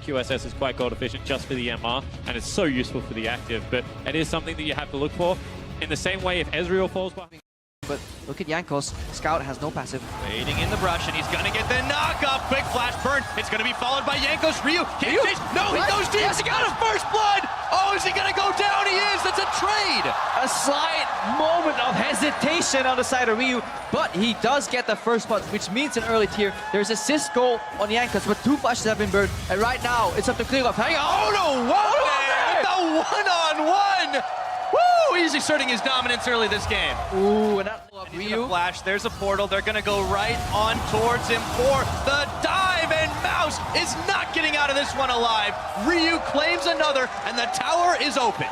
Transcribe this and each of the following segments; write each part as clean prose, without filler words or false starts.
QSS is quite gold efficient just for the MR, and it's so useful for the active, but it is something that you have to look for. In the same way, if Ezreal falls behind... But look at Jankos. Scout has no passive. Waiting in the brush, and he's gonna get the knock-up. Quick flash burn. It's gonna be followed by Jankos. Ryu can't chase. No, he goes deep. He got his first blood. Oh, is he gonna go down? He is. That's a trade. A slight moment of hesitation on the side of Ryu, but he does get the first blood, which means in early tier, there's assist goal on Jankos, but 2 flashes have been burned, and right now, it's up to clear up. Hang on. Oh, no, the one-on-one. Woo! He's asserting his dominance early this game. Ooh, and that Ryu flash. There's a portal. They're gonna go right on towards him for the dive, and Mouse is not getting out of this one alive. Ryu claims another, and the tower is open.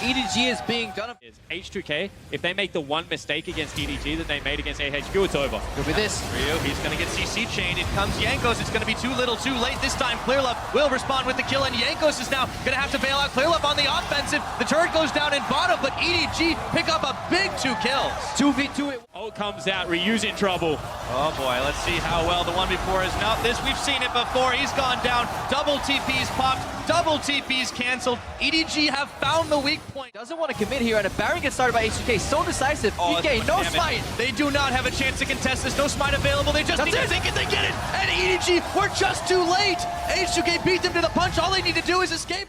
EDG is being done. Is H2K, if they make the one mistake against EDG that they made against AHQ, it's over. Look at this. Ryu, he's going to get CC chained. It comes Jankos. It's going to be too little, too late. This time, Clearlove will respond with the kill, and Jankos is now going to have to bail out Clearlove on the offensive. The turret goes down in bottom, but EDG pick up a big 2 kills. 2v2. Ult comes out, Ryu's in trouble. Oh boy, let's see how well the one before is. Now this, we've seen it before. He's gone down. Double TPs popped. Double TPs canceled. EDG have found the weak point. Doesn't want to commit here, and a Baron gets started by H2K. So decisive. DK, no smite. They do not have a chance to contest this. No smite available. They just need to think it. They get it. And EDG, we're just too late. H2K beat them to the punch. All they need to do is escape.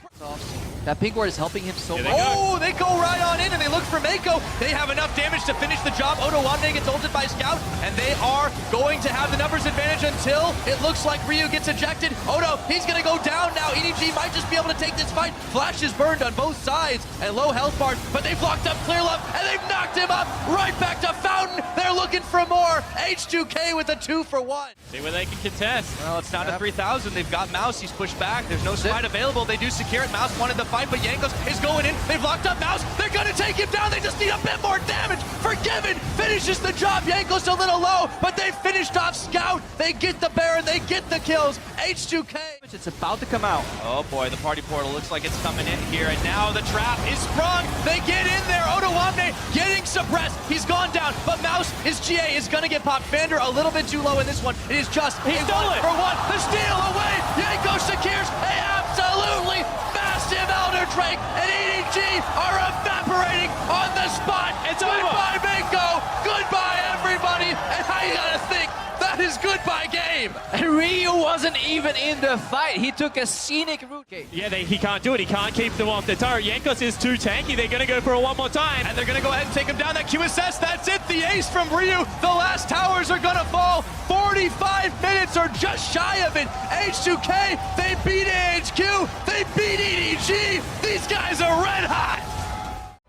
That pink ward is helping him so much. Oh, they go right on in, and they look for Mako. They have enough damage to finish the job. Odoamne gets ulted by Scout, and they are going to have the numbers advantage until it looks like Ryu gets ejected. Odo, he's going to go down now. EDG might just be able to take this fight. Flash is burned on both sides, and low health bars, but they've locked up Clearlove, and they've knocked him up right back to Fountain. They're looking for more. H2K with a 2-for-1. See where they can contest. Well, it's down to 3,000. They've got Mouse. He's pushed back. There's no smite available. They do secure it. Mouse wanted the fight, but Jankos is going in. They've locked up Mouse. They're going to take him down. They just need a bit more damage. Forgiven finishes the job. Jankos a little low, but they finished off Scout. They get the Baron. They get the kills. H2K. It's about to come out. Oh boy, the party portal looks like it's coming in here, and now the trap is sprung. They get in there. Odoamne getting suppressed. He's gone down, but Mouse, his GA is going to get popped. Vander a little bit too low in this one. It is just a 1-for-1. The steal away. Jankos secures a absolutely massive Elder Drake, and EDG are evaporating on the spot. It's goodbye, Mako. Goodbye, everybody. And how you gotta think that is goodbye game? And Ryu wasn't even in the fight. He took a scenic route. Yeah, he can't do it. He can't keep them off the turret. Jankos is too tanky. They're going to go for it one more time. And they're going to go ahead and take him down. That QSS, that's it. The ace from Ryu. The last towers are going to fall. 45 minutes or just shy of it. H2K, they beat AHQ. They beat EDG. These guys are red hot.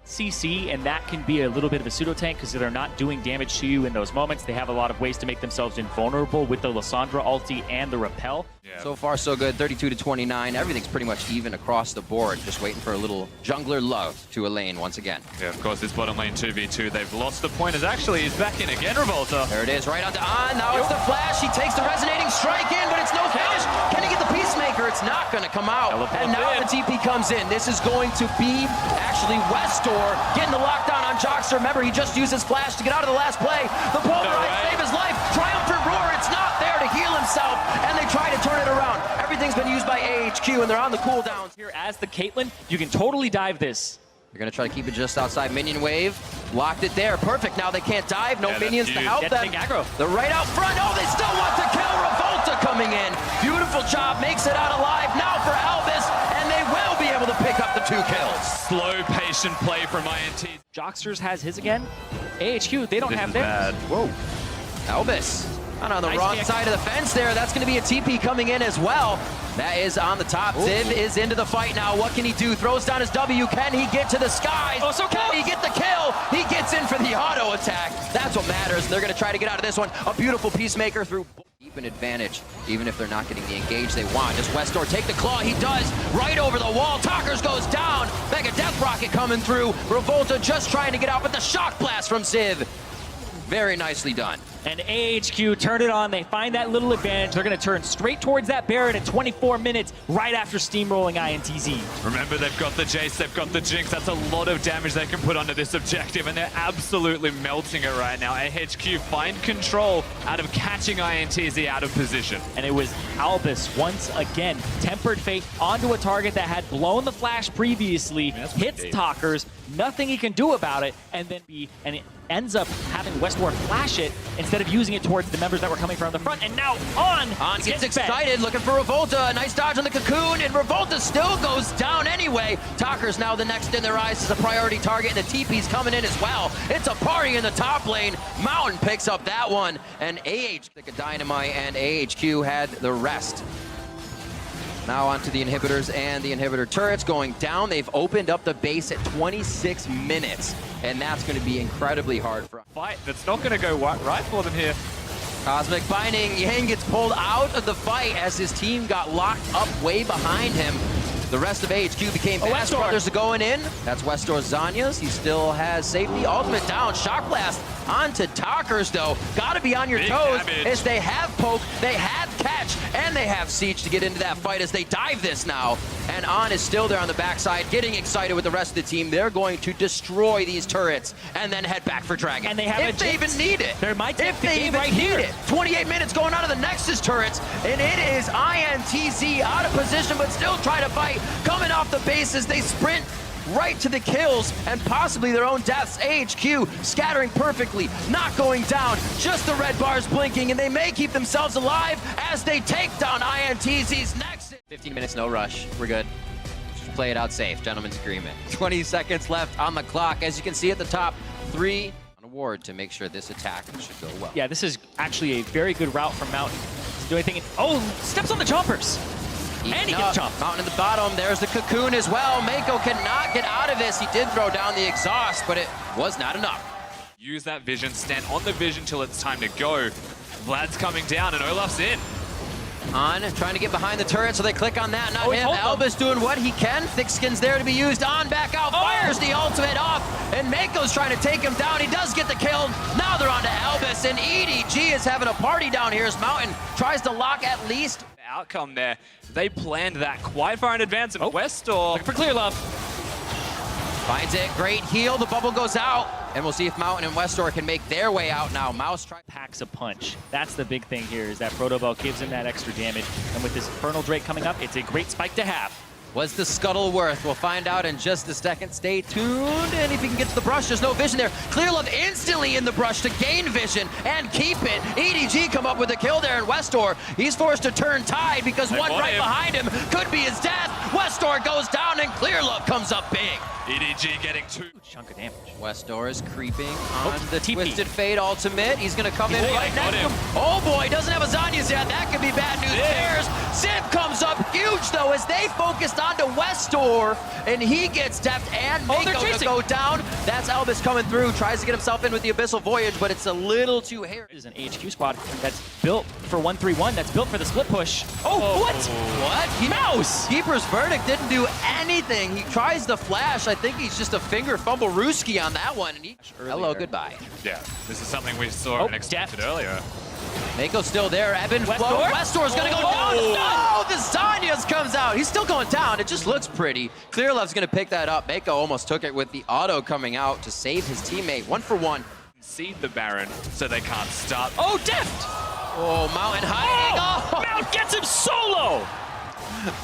CC, and that can be a little bit of a pseudo tank because they're not doing damage to you in those moments. They have a lot of ways to make themselves invulnerable with the Lissandra ulti and the repel. Yeah. So far so good, 32-29. Everything's pretty much even across the board. Just waiting for a little jungler love to a lane once again. Yeah, of course, this bottom lane 2v2, they've lost the point. He's back in again, Revolta. There it is, right onto On. Now it's the flash. He takes the resonating strike in, but it's no finish. Can he get the Peacemaker? It's not going to come out. And now the TP comes in. This is going to be actually Westor getting the lockdown on Joxer. Remember, he just used his flash to get out of the last play. The Pulverize save his life. Triumphant Roar. It's not there to heal himself, and they try to turn it around. Everything's been used by AHQ, and they're on the cooldowns. Here, as the Caitlyn, you can totally dive this. They're going to try to keep it just outside minion wave. Locked it there. Perfect. Now they can't dive. No minions to help them. They're right out front. Oh, they still want to kill. Revolta coming in. Beautiful job. Makes it out alive. Now for Albus, and they will be able to pick up the 2 kills. Slow, patient play from INT. Joxers has his again. AHQ, they don't have theirs. Whoa. Albus. On the wrong side of the fence there. That's going to be a TP coming in as well. That is on the top. Ziv is into the fight now. What can he do? Throws down his W. Can he get to the skies? Oh, so can he get the kill? He gets in for the auto attack. That's what matters. They're going to try to get out of this one. A beautiful Peacemaker through deep an advantage, even if they're not getting the engage they want. Does Westor take the claw? He does. Right over the wall. Talkers goes down. Mega Death Rocket coming through. Revolta just trying to get out, but the shock blast from Ziv. Very nicely done. And AHQ turn it on. They find that little advantage. They're going to turn straight towards that Baron in 24 minutes right after steamrolling INTZ. Remember, they've got the Jace, they've got the Jinx. That's a lot of damage they can put onto this objective, and they're absolutely melting it right now. AHQ find control out of catching INTZ out of position. And it was Albus once again. Tempered Fate onto a target that had blown the flash previously. Hits Talkers. Nothing he can do about it. And it ends up having Westward flash it instead of using it towards the members that were coming from the front. And now On Gets excited, looking for Revolta. A nice dodge on the Cocoon, and Revolta still goes down anyway. Talker's now the next in their eyes as a priority target, and the TP's coming in as well. It's a party in the top lane. Mountain picks up that one, and Dynamite and AHQ had the rest. Now onto the inhibitors and the inhibitor turrets going down. They've opened up the base at 26 minutes, and that's going to be incredibly hard for Fight that's not going to go right for them here. Cosmic Binding. Yang gets pulled out of the fight as his team got locked up way behind him. The rest of AHQ became fast. Brothers are going in. That's Westor's Zanyas. He still has safety. Ultimate down. Shock Blast onto Talkers, though. Gotta be on your toes as they have poke, they have catch, and they have siege to get into that fight as they dive this now. And On is still there on the backside, getting excited with the rest of the team. They're going to destroy these turrets and then head back for Dragon. And they have if they even need it. There might if they even right need here. it. 28 minutes going on to the Nexus turrets, and it is INTZ out of position, but still trying to fight. Coming off the bases, they sprint right to the kills and possibly their own deaths. AHQ scattering perfectly, not going down, just the red bars blinking, and they may keep themselves alive as they take down INTZ's Nexus. 15 minutes, no rush. We're good. Just play it out safe. Gentlemen's agreement. 20 seconds left on the clock. As you can see at the top, 3 on a ward to make sure this attack should go well. Yeah, this is actually a very good route from Mountain. Doesn't do anything. Oh, steps on the chompers. And he gets chomped. Mountain in the bottom. There's the Cocoon as well. Mako cannot get out of this. He did throw down the exhaust, but it was not enough. Use that vision, stand on the vision till it's time to go. Vlad's coming down and Olaf's in. On trying to get behind the turret, so they click on that. Not him. Albus doing what he can. Thick Skin's there to be used. On back out, fires the ultimate off, and Mako's trying to take him down. He does get the kill. Now they're on to Albus, and EDG is having a party down here as Mountain tries to lock at least. The outcome there, they planned that quite far in advance, and Westor Looking for Clear Love. Finds it, great heal, the bubble goes out, and we'll see if Mountain and Westor can make their way out now. Mouse Packs a punch. That's the big thing here, is that Proto Ball gives him that extra damage. And with this Infernal Drake coming up, it's a great spike to have. Was the scuttle worth? We'll find out in just a second. Stay tuned. And if he can get to the brush, there's no vision there. Clear Love instantly in the brush to gain vision and keep it. EDG come up with a kill there in Westor. He's forced to turn tide because one right behind him could be his death. Westor goes down and Clear Love comes up big. EDG getting 2 Chunk of damage. Westor is creeping on the TP. Twisted Fate ultimate. He's going to come in right got next to him. him. Oh boy, doesn't have a Zanyas yet. That could be bad news bears. Ziv comes up huge though as they focused onto Westor, and he gets depth and Mako to go down. That's Albus coming through, tries to get himself in with the Abyssal Voyage, but it's a little too hairy. This is an HQ squad that's built for 1-3-1, that's built for the split push. Oh, what? What? Mouse! Keeper's Verdict didn't do anything. He tries the flash. I think he's just a finger fumble Ruski on that one. And hello, goodbye. Yeah, this is something we saw and expected earlier. Mako's still there. Evan Westor? Flow. Westor's gonna go down. Oh, the Zanyas comes out. He's still going down. It just looks pretty. Clear Love's gonna pick that up. Mako almost took it with the auto coming out to save his teammate. 1 for 1. Concede the Baron so they can't stop. Oh, deft! Oh, Mountain hiding. Oh, Mount gets him solo!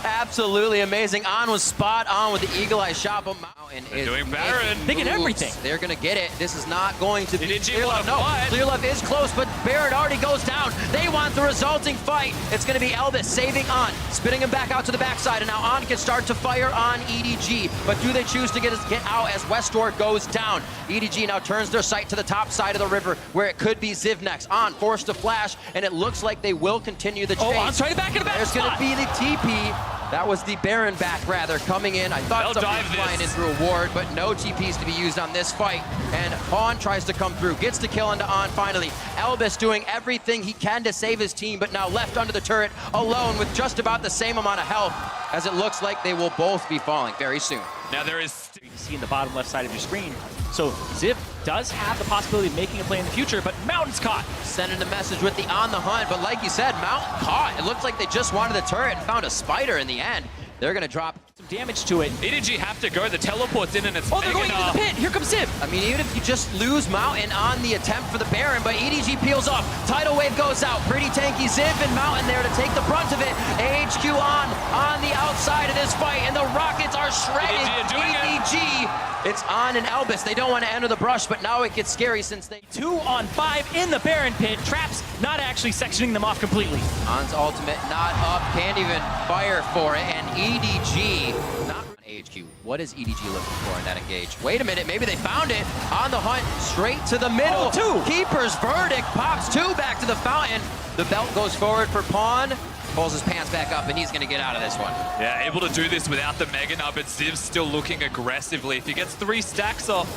absolutely amazing. On was spot on with the Eagle Eye shot, but Mountain is doing Baron. Thinking moves. everything. They're gonna get it. This is not going to be EDG Clear Love. No, blood. Clear Love is close, but Baron already goes down. They want the resulting fight. It's gonna be Albus saving On, spinning him back out to the backside, and now On can start to fire on EDG. But do they choose to get out as Westor goes down? EDG now turns their sight to the top side of the river, where it could be Ziv next. On forced to flash, and it looks like they will continue the chase. Oh, On's trying to back in the back. There's gonna be the TP. That was the Baron back, rather, coming in. I thought something was flying in through a ward, but no TPs to be used on this fight. And On tries to come through, gets the kill into On finally. Albus doing everything he can to save his team, but now left under the turret, alone with just about the same amount of health, as it looks like they will both be falling very soon. Now there is... You can see in the bottom left side of your screen, So Ziv does have the possibility of making a play in the future, but Mountain's caught. Sending a message with the on the hunt, but like you said, Mountain caught. It looked like they just wanted the turret and found a spider in the end. They're gonna drop Some damage to it. EDG have to go. The teleport's in and it's Oh, they're going Megan into the pit. Here comes Ziv. I mean, even if you just lose Mountain on the attempt for the Baron, but EDG peels off. Tidal Wave goes out. Pretty tanky Ziv and Mountain there to take the brunt of it. AHQ on the outside of this fight, and the Rockets are shredded. EDG are doing it. EDG, it's on and Elvis. They don't want to enter the brush, but now it gets scary since they... 2 on 5 in the Baron pit. Traps not actually sectioning them off completely. On's ultimate not up, can't even fire for it, and EDG not on AHQ. What is EDG looking for in that engage? Wait a minute, maybe they found it. On the hunt, straight to the middle. Oh, 2. Keeper's verdict, pops 2 back to the fountain. The belt goes forward for Pawn, pulls his pants back up, and he's gonna get out of this one. Yeah, able to do this without the Mega Nub, but Ziv's still looking aggressively. If he gets 3 stacks off,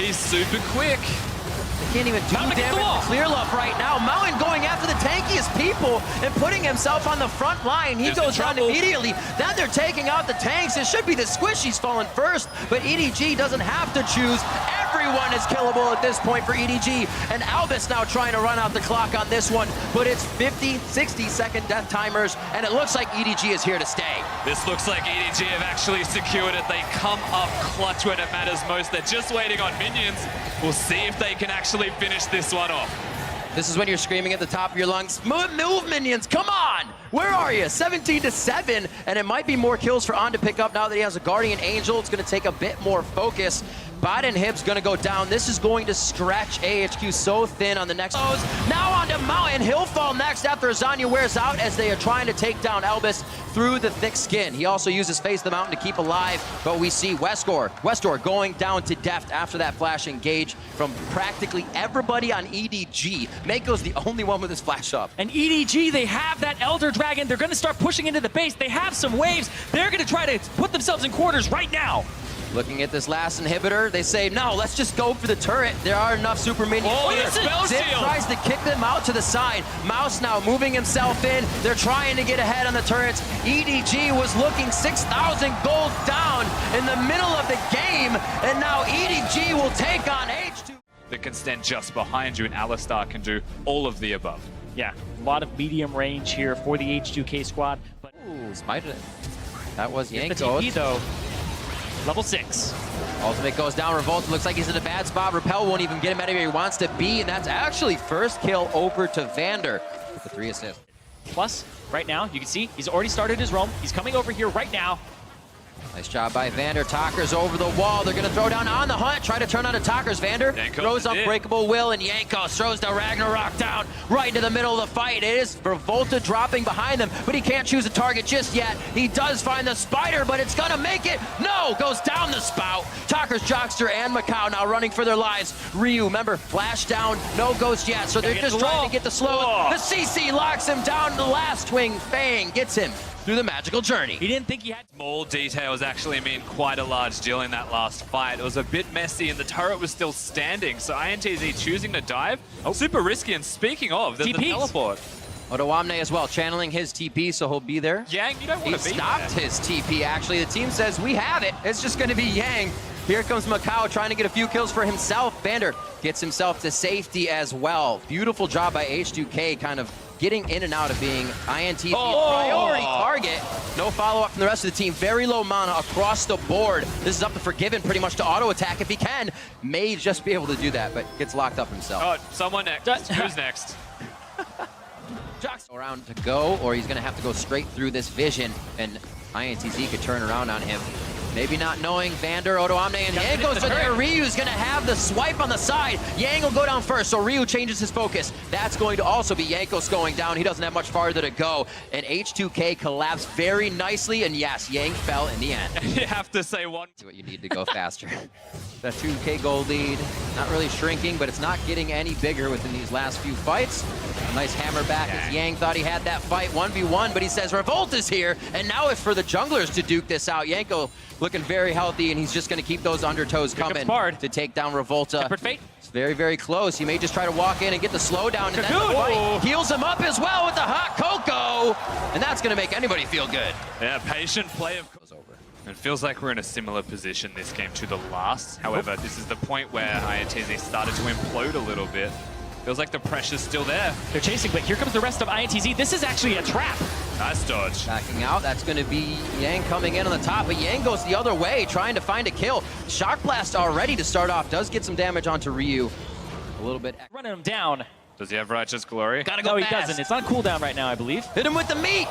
he's super quick. They can't even do Mountain against the wall. damage to Clear Love right now. Mountain going after the tankiest people and putting himself on the front line. He There's the goes down trouble. immediately. Then they're taking out the tanks. It should be the Squishies falling first, but EDG doesn't have to choose. Everyone is killable at this point for EDG, and Albus now trying to run out the clock on this one, but it's 50, 60-second death timers, and it looks like EDG is here to stay. This looks like EDG have actually secured it. They come up clutch when it matters most. They're just waiting on minions. We'll see if they can actually finish this one off. This is when you're screaming at the top of your lungs, move minions, come on! Where are you? 17-7, and it might be more kills for On to pick up now that he has a Guardian Angel. It's gonna take a bit more focus. Bot and Hib's gonna go down. This is going to stretch AHQ so thin on the next. Now on to Mountain. He'll fall next after Azania wears out as they are trying to take down Elvis through the thick skin. He also uses Face the Mountain to keep alive, but we see Westor going down to death after that flash engage from practically everybody on EDG. Mako's the only one with his flash up. And EDG, they have that Elder Dragon. They're going to start pushing into the base. They have some waves. They're going to try to put themselves in quarters right now. Looking at this last inhibitor, they say, no, let's just go for the turret. There are enough super minions. Oh, here. the spell Zip shield. tries to kick them out to the side. Mouse now moving himself in. They're trying to get ahead on the turrets. EDG was looking 6,000 gold down in the middle of the game, and now EDG will take on H2. That can stand just behind you, and Alistar can do all of the above. Yeah, a lot of medium range here for the H2K squad. But Ooh, spited it. That was the Yanko. TP, though, level 6. Ultimate goes down. Revolta looks like he's in a bad spot. Repel won't even get him anywhere he wants to be, and that's actually first kill over to Vander with the 3 assists. Plus, right now, you can see he's already started his roam. He's coming over here right now. Nice job by Vander. Talker's over the wall. They're going to throw down on the hunt. Try to turn on to Talker's. Vander Yanko throws did. Unbreakable Will, and Yanko throws the Ragnarok down right into the middle of the fight. It is Revolta dropping behind them, but he can't choose a target just yet. He does find the spider, but it's going to make it. No! Goes down the spout. Talker's Jockster and Macau now running for their lives. Ryu, remember, flash down. No ghost yet, so they're just trying to get the slow. Oh. The CC locks him down. The last twing. Fang gets him through the magical journey. He didn't think he had... Small details actually mean quite a large deal in that last fight. It was a bit messy and the turret was still standing, so INTZ choosing to dive, super risky. And speaking of, there's the TPs. teleport. Odoamne as well, channeling his TP, so he'll be there. Yang, you don't He want to be stopped there. his TP, actually. The team says, we have it. It's just going to be Yang. Here comes Macau trying to get a few kills for himself. Vander gets himself to safety as well. Beautiful job by H2K, kind of getting in and out of being INT's priority target. No follow-up from the rest of the team. Very low mana across the board. This is up to Forgiven pretty much to auto-attack if he can. May just be able to do that, but gets locked up himself. Oh, someone next. Who's next? Around to go, or he's going to have to go straight through this vision, and INTZ could turn around on him. Maybe not knowing Vander, Odoamne, and Yang goes for there. Ryu's going to have the swipe on the side. Yang will go down first, so Ryu changes his focus. That's going to also be Yankos going down. He doesn't have much farther to go. And H2K collapsed very nicely, and yes, Yang fell in the end. You have to say one. See what you need to go faster. That 2K gold lead, not really shrinking, but it's not getting any bigger within these last few fights. A nice hammer back as Yang thought he had that fight 1v1, but he says Revolta's here, and now it's for the junglers to duke this out. Yanko looking very healthy, and he's just going to keep those undertows coming to take down Revolta. Tempered Fate. It's very, very close. He may just try to walk in and get the slowdown, and then the Cocoon. fight heals him up as well with the hot cocoa, and that's going to make anybody feel good. Yeah, patient play of... Goes over. It feels like we're in a similar position this game to the last. However, this is the point where INTZ started to implode a little bit. Feels like the pressure's still there. They're chasing, but here comes the rest of INTZ. This is actually a trap. Nice dodge. Backing out, that's going to be Yang coming in on the top, but Yang goes the other way, trying to find a kill. Shock Blast already to start off, does get some damage onto Ryu. A little bit. Running him down. Does he have Righteous Glory? Gotta go No, he fast. doesn't. It's on cooldown right now, I believe. Hit him with the meat.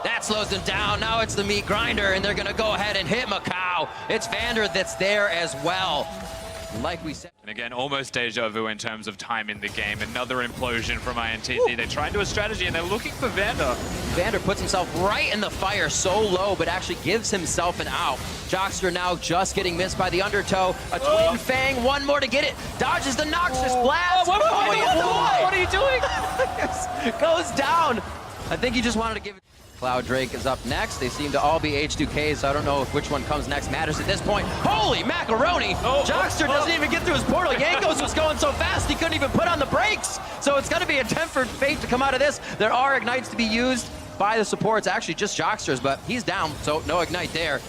That slows them down. Now it's the meat grinder, and they're going to go ahead and hit Macau. It's Vander that's there as well. Like we said. And again, almost deja vu in terms of time in the game. Another implosion from INTZ. They tried to do a strategy, and they're looking for Vander. Vander puts himself right in the fire so low, but actually gives himself an out. Jockster now just getting missed by the undertow. A twin fang, one more to get it. Dodges the Noxious Blast. What are you doing? Goes down. I think he just wanted to give it. Cloud Drake is up next. They seem to all be H2Ks, so I don't know if which one comes next matters at this point. Holy macaroni! Jockster doesn't even get through his portal. Yankos was going so fast he couldn't even put on the brakes. So it's going to be a tempered fate to come out of this. There are ignites to be used by the supports, actually just Jockster's, but he's down, so no ignite there.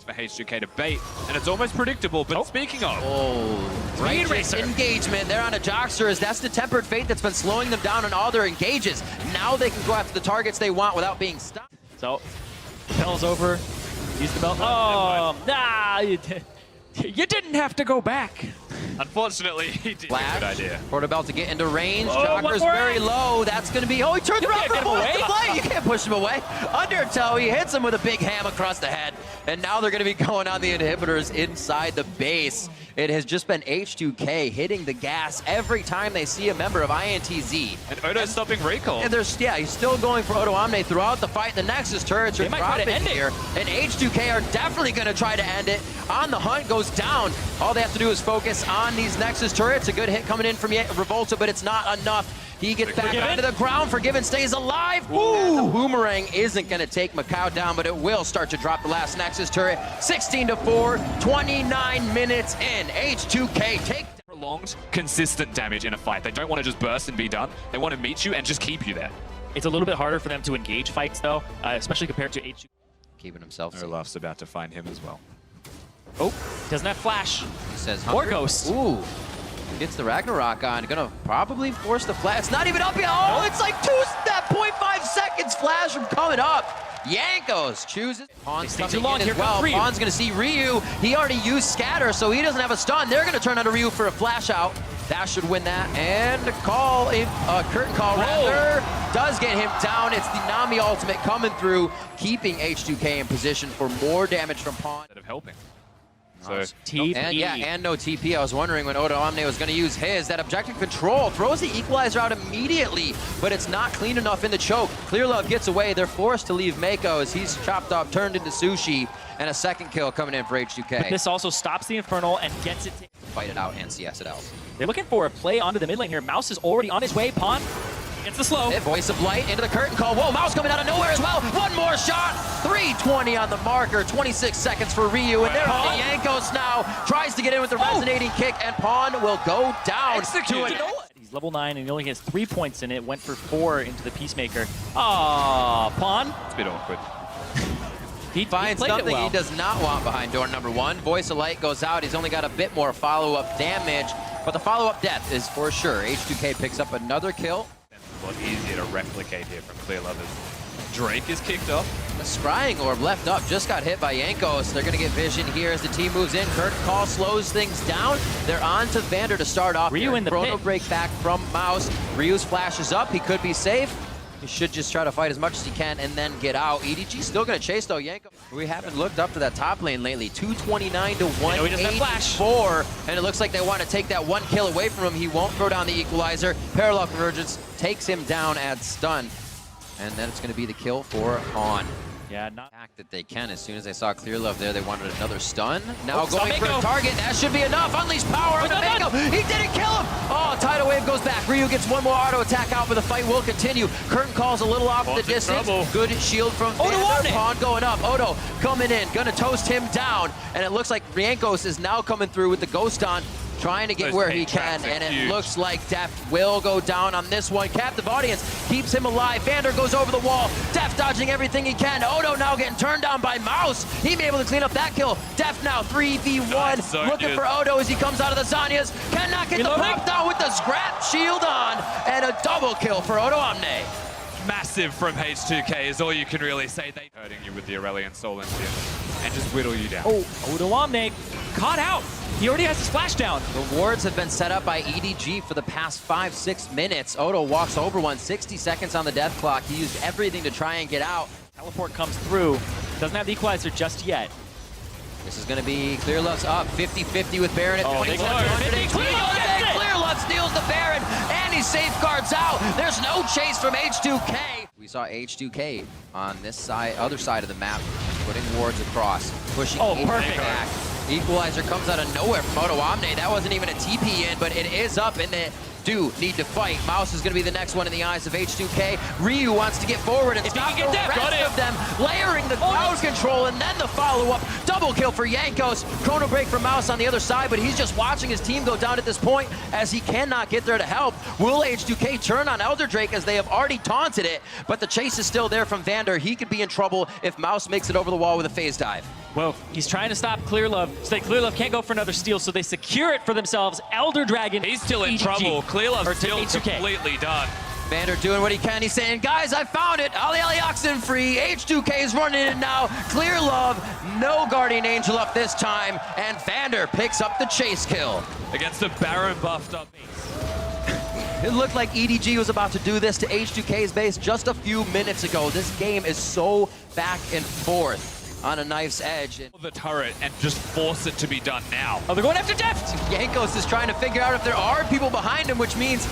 For H2K to bait, and it's almost predictable, but speaking of... Righteous engagement there on a Jockster, as that's the tempered fate that's been slowing them down on all their engages. Now they can go after the targets they want without being stopped. So, Bell's over. Use the belt. Oh, nah, you didn't have to go back. Unfortunately, he did a good idea. Portobello to get into range. Oh, Jocker's very low. That's going to be... Oh, he turned around for a moment to play. You can't push him away. Undertow, he hits him with a big ham across the head. And now they're going to be going on the inhibitors inside the base. It has just been H2K hitting the gas every time they see a member of INTZ. And Odo's stopping recall. And there's, yeah, he's still going for Odo Omne throughout the fight. The Nexus turrets are dropping here. And H2K are definitely going to try to end it. On the hunt goes down. All they have to do is focus on these Nexus turrets. A good hit coming in from Revolta, but it's not enough. He gets back onto the ground. Forgiven stays alive. Ooh! The boomerang isn't going to take Macau down, but it will start to drop the last Nexus turret. 16-4, 29 minutes in. H2K take prolonged, consistent damage in a fight. They don't want to just burst and be done. They want to meet you and just keep you there. It's a little bit harder for them to engage fights, though, especially compared to H2K. Keeping himself safe. Olaf's about to find him as well. Oh, doesn't have flash. He says Or 100. Ghost. Ooh. Gets the Ragnarok on. Gonna probably force the flash. It's not even up yet. Oh, it's like 0.5 seconds flash from coming up. Yankos chooses. Pawn's They stay too coming long. in Here as well. comes Ryu. Pawn's gonna see Ryu. He already used Scatter, so he doesn't have a stun. They're gonna turn onto Ryu for a flash out. That should win that. And a call, curtain call rather, does get him down. It's the Nami ultimate coming through, keeping H2K in position for more damage from Pawn. Instead of helping. So, TP. And no TP. I was wondering when Odo Omne was going to use his. That objective control throws the equalizer out immediately, but it's not clean enough in the choke. Clear Love gets away. They're forced to leave Mako as he's chopped up, turned into sushi, and a second kill coming in for H2K. But this also stops the Infernal and gets it. Fight it out and CS it out. They're looking for a play onto the mid lane here. Mouse is already on his way. Pawn gets the slow. Voice of Light into the curtain call. Whoa, Mouse coming out of nowhere as well. One more shot. 3:20 on the marker. 26 seconds for Ryu. And they're on the Yankos now. Tries to get in with the resonating kick, and Pawn will go down to an... He's level 9 and he only has 3 points in it. Went for 4 into the Peacemaker. Ah, Pawn. it's a bit awkward. He Finds played it something well. he does not want behind door number 1. Voice of Light goes out. He's only got a bit more follow-up damage, but the follow-up death is for sure. H2K picks up another kill. A lot easier to replicate here from Clear Lovers. Drake is kicked off. The Scrying Orb left up, just got hit by Yankos. They're going to get vision here as the team moves in. Curtain call slows things down. They're on to Vander to start off. Ryu in the Chrono pit. break back from Mouse. Ryu's flash is up. He could be safe. He should just try to fight as much as he can and then get out. EDG still going to chase though. Yanko. We haven't looked up to that top lane lately. 229 to he doesn't have flash. 184. And it looks like they want to take that one kill away from him. He won't throw down the equalizer. Parallel Convergence takes him down at stun. And then it's going to be the kill for Pawn. Yeah, not. Fact that they can. As soon as they saw Clear Love there, they wanted another stun. Now Oh, going for a Mako. target. That should be enough. Unleash power on the Mako. He didn't kill him. Oh, Tidal Wave goes back. Ryu gets one more auto attack out, but the fight will continue. Curtain calls a little off the distance. Good shield from Vander. Pawn going up. Odo coming in. Gonna toast him down. And it looks like Riankos is now coming through with the Ghost on. trying to get Those where paint he can, traps are and it huge. looks like Deft will go down on this one. Captive audience keeps him alive. Vander goes over the wall. Deft dodging everything he can. Odo now getting turned down by Mouse. He may be able to clean up that kill. Deft now 3v1, Nice, so looking good. for Odo as he comes out of the Zanyas. Cannot get the pop down with the scrap shield on, and a double kill for Odo Omne. Massive from H2K is all you can really say. They hurting you with the Aurelion Soul Engine and just whittle you down. Oh, Odo Omne caught out. He already has his splashdown. The wards have been set up by EDG for the past 5-6 minutes. Odo walks over one, 60 seconds on the death clock. He used everything to try and get out. Teleport comes through. Doesn't have the equalizer just yet. This is going to be Clearlove's up 50-50 with Baron at Oh, they 2700. Clearlove Clearlove steals the Baron, and he safeguards out. There's no chase from H2K. We saw H2K on this side, other side of the map, putting wards across, pushing perfect. back. Equalizer comes out of nowhere from Odo Omne. That wasn't even a TP in, but it is up, and they do need to fight. Mouse is going to be the next one in the eyes of H2K. Ryu wants to get forward and stop the rest of them, layering the crowd control and then the follow-up. Double kill for Jankos. Chrono break for Mouse on the other side, but he's just watching his team go down at this point as he cannot get there to help. Will H2K turn on Elder Drake as they have already taunted it, but the chase is still there from Vander. He could be in trouble if Mouse makes it over the wall with a phase dive. Well, he's trying to stop Clearlove, so that Clearlove can't go for another steal, so they secure it for themselves. Elder Dragon. He's still in EDG. trouble. Clearlove's still H2K. completely done. Vander doing what he can. He's saying, guys, I found it. Ali Oxen free. H2K is running it now. Clearlove, no Guardian Angel up this time. And Vander picks up the chase kill. Against the Baron buffed up. It looked like EDG was about to do this to H2K's base just a few minutes ago. This game is so back and forth on a knife's edge. And The turret and just force it to be done now. Oh, they're going after Deft. Jankos is trying to figure out if there are people behind him, which means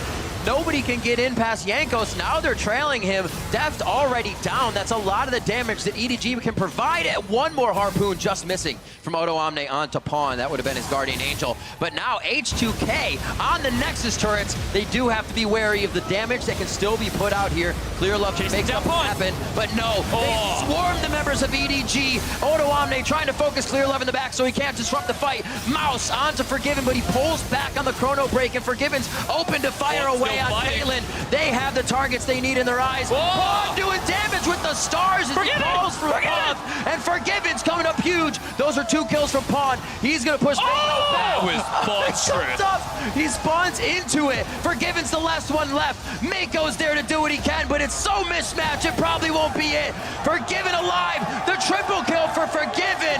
nobody can get in past Jankos. Now they're trailing him. Deft already down. That's a lot of the damage that EDG can provide. One more harpoon just missing from Odo Omne onto Pawn. That would have been his Guardian Angel. But now H2K on the Nexus turrets. They do have to be wary of the damage that can still be put out here. Clearlove can make something happen, but no. They swarm the members of EDG. Odo Omne trying to focus Clearlove in the back so he can't disrupt the fight. Mouse onto Forgiven, but he pulls back on the Chrono break, and Forgiven's open to fire away on Caitlyn. They have the targets they need in their eyes. Pawn doing damage with the stars as he falls through off. And Forgiven's coming up huge. Those are 2 kills from Pawn. He's going to push That was monstrous. He spawns into it. Forgiven's the last one left. Mako's there to do what he can, but it's so mismatched, it probably won't be it. Forgiven alive. The triple kill for Forgiven.